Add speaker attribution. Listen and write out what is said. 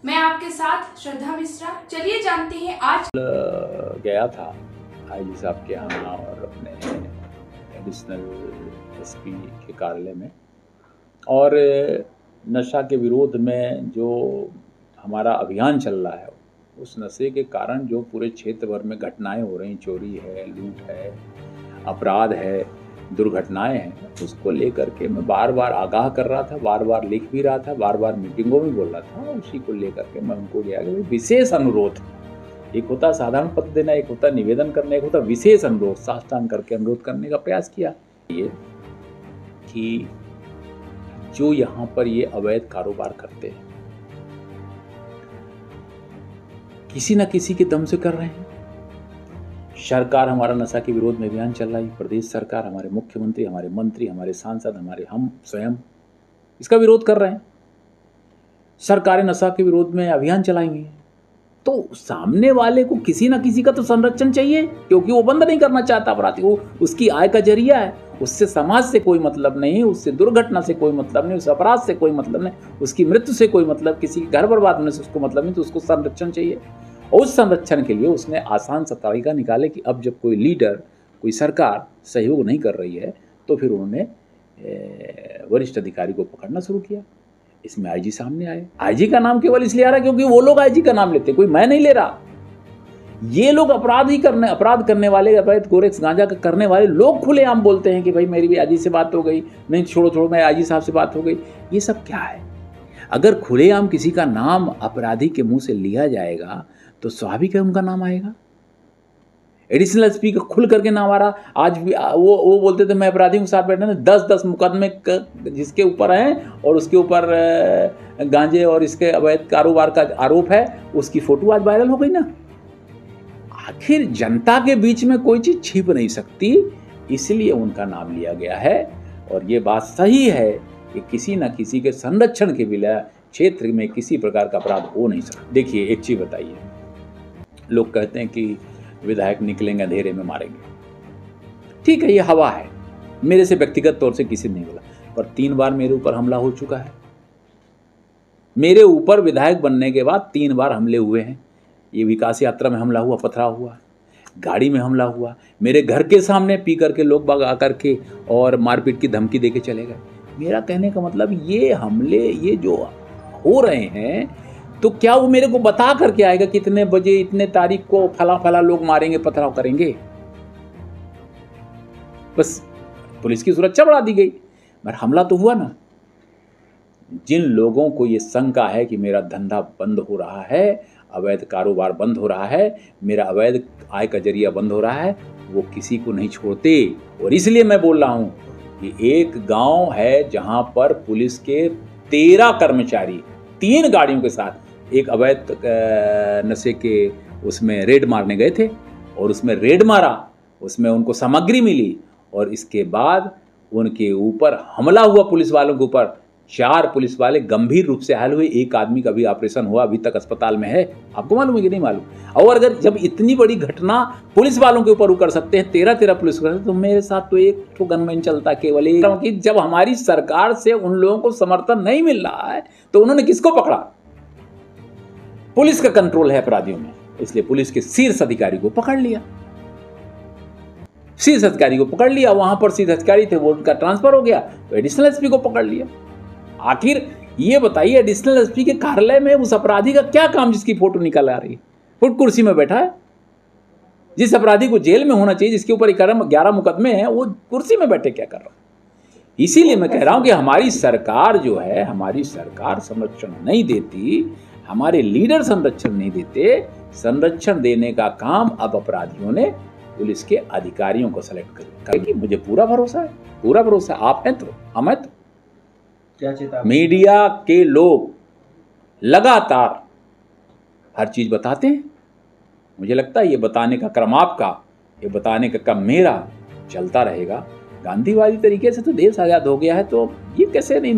Speaker 1: मैं आपके साथ श्रद्धा मिश्रा। चलिए जानते हैं आज
Speaker 2: गया था आईजी साहब के यहाँ और अपने एडिशनल एसपी के कार्यालय में, और नशा के विरोध में जो हमारा अभियान चल रहा है उस नशे के कारण जो पूरे क्षेत्र भर में घटनाएं हो रही, चोरी है, लूट है, अपराध है, दुर्घटनाएं हैं, उसको लेकर के मैं बार बार आगाह कर रहा था, बार बार लिख भी रहा था, बार बार मीटिंगों में बोल रहा था। उसी को लेकर के मैं उनको गया कि विशेष अनुरोध, एक होता साधारण पत्र देना, एक होता निवेदन करना, एक होता विशेष अनुरोध, साष्टांग करके अनुरोध करने का प्रयास किया ये कि जो यहाँ पर ये अवैध कारोबार करते हैं किसी न किसी के दम से कर रहे हैं। सरकार, हमारा नशा के विरोध में अभियान चल रहा है, प्रदेश सरकार, हमारे मुख्यमंत्री, हमारे मंत्री, हमारे सांसद, हमारे हम स्वयं इसका विरोध कर रहे हैं। सरकारें नशा के विरोध में अभियान चलाई हुई है, तो सामने वाले को किसी ना किसी का तो संरक्षण चाहिए, क्योंकि वो बंद नहीं करना चाहता अपराधी को, उसकी आय का जरिया है, उससे समाज से कोई मतलब नहीं, उससे दुर्घटना से कोई मतलब नहीं, उस अपराध से कोई मतलब नहीं, उसकी मृत्यु से कोई मतलब, किसी घर बर्बाद होने से उसको मतलब नहीं, तो उसको संरक्षण चाहिए। और उस संरक्षण के लिए उसने आसान सा तरीका निकाले कि अब जब कोई लीडर, कोई सरकार सहयोग नहीं कर रही है तो फिर उन्होंने वरिष्ठ अधिकारी को पकड़ना शुरू किया। इसमें आईजी सामने आए। आईजी का नाम केवल इसलिए आ रहा है क्योंकि वो लोग आईजी का नाम लेते, कोई मैं नहीं ले रहा। ये लोग अपराध करने वाले, अवैध गोरेक्स गांजा करने वाले लोग खुलेआम बोलते हैं कि भाई मेरी भी आईजी से बात हो गई, नहीं छोड़ो मैं आईजी साहब से बात हो गई। ये सब क्या है? अगर खुलेआम किसी का नाम अपराधी के मुंह से लिया जाएगा तो स्वाभाविक है उनका नाम आएगा। एडिशनल एसपी का खुल करके नाम आ रहा। आज भी वो बोलते थे मैं अपराधियों के साथ बैठा ना, 10 मुकदमे जिसके ऊपर हैं और उसके ऊपर गांजे और इसके अवैध कारोबार का आरोप है, उसकी फोटो आज वायरल हो गई ना। आखिर जनता के बीच में कोई चीज छिप नहीं सकती, इसलिए उनका नाम लिया गया है। और ये बात सही है कि किसी न किसी के संरक्षण के बिना क्षेत्र में किसी प्रकार का अपराध हो नहीं सकता। देखिए एक चीज बताइए, लोग कहते हैं कि विधायक निकलेंगे अंधेरे में मारेंगे। ठीक है, ये हवा है, मेरे से व्यक्तिगत तौर से किसी ने नहीं बोला, पर 3 बार मेरे ऊपर हमला हो चुका है। मेरे ऊपर विधायक बनने के बाद 3 बार हमले हुए हैं। ये विकास यात्रा में हमला हुआ, पथराव हुआ, गाड़ी में हमला हुआ, मेरे घर के सामने पी करके लोग बाग आकर के और मारपीट की धमकी देके चले गए। मेरा कहने का मतलब ये हमले, ये जो हो रहे हैं, तो क्या वो मेरे को बता करके आएगा कितने बजे, इतने तारीख को फला लोग मारेंगे, पथराव करेंगे? बस पुलिस की सुरक्षा बढ़ा दी गई, मगर हमला तो हुआ ना। जिन लोगों को ये शंका है कि मेरा धंधा बंद हो रहा है, अवैध कारोबार बंद हो रहा है, मेरा अवैध आय का जरिया बंद हो रहा है, वो किसी को नहीं छोड़ते। और इसलिए मैं बोल रहा हूं कि एक गांव है जहां पर पुलिस के 13 कर्मचारी 3 गाड़ियों के साथ एक अवैध नशे के उसमें रेड मारने गए थे, और उसमें रेड मारा, उसमें उनको सामग्री मिली, और इसके बाद उनके ऊपर हमला हुआ पुलिस वालों के ऊपर। 4 पुलिस वाले गंभीर रूप से घायल हुए, एक आदमी का भी ऑपरेशन हुआ, अभी तक अस्पताल में है। आपको मालूम है कि नहीं मालूम? और अगर जब इतनी बड़ी घटना पुलिस वालों के ऊपर कर सकते हैं, 13 पुलिस वाले, तो मेरे साथ तो एक तो गनमैन चलता केवल एक। क्योंकि जब हमारी सरकार से उन लोगों को समर्थन नहीं मिल रहा है तो उन्होंने किसको पकड़ा? पुलिस का कंट्रोल है अपराधियों में, इसलिए पुलिस के शीर्ष अधिकारी को पकड़ लिया। शीर्ष अधिकारी को पकड़ लिया, वहां पर शीर्ष अधिकारी थे, वो उनका ट्रांसफर हो गया, तो एडिशनल एसपी को पकड़ लिया। आखिर ये बताइए, एडिशनल एसपी के कार्यालय में उस अपराधी का क्या काम जिसकी फोटो निकल आ रही है? फुट कुर्सी में बैठा है। जिस अपराधी को जेल में होना चाहिए, जिसके ऊपर 11 मुकदमे हैं, वो कुर्सी में बैठे क्या कर रहा है? इसीलिए मैं कह रहा हूं कि हमारी सरकार जो है, हमारी सरकार संरक्षण नहीं देती, हमारे लीडर संरक्षण नहीं देते। संरक्षण देने का काम अब अपराधियों ने पुलिस के अधिकारियों को सेलेक्ट करेगी। मुझे पूरा भरोसा है, पूरा भरोसा। आप हैं तो हम हैं तो।
Speaker 3: क्या चेतावनी?
Speaker 2: मीडिया के लोग लगातार हर चीज बताते हैं। मुझे लगता है ये बताने का क्रम आपका, ये बताने का क्रम मेरा चलता रहेगा। गांधीवादी तरीके से तो देश आजाद हो गया है, तो ये कैसे नहीं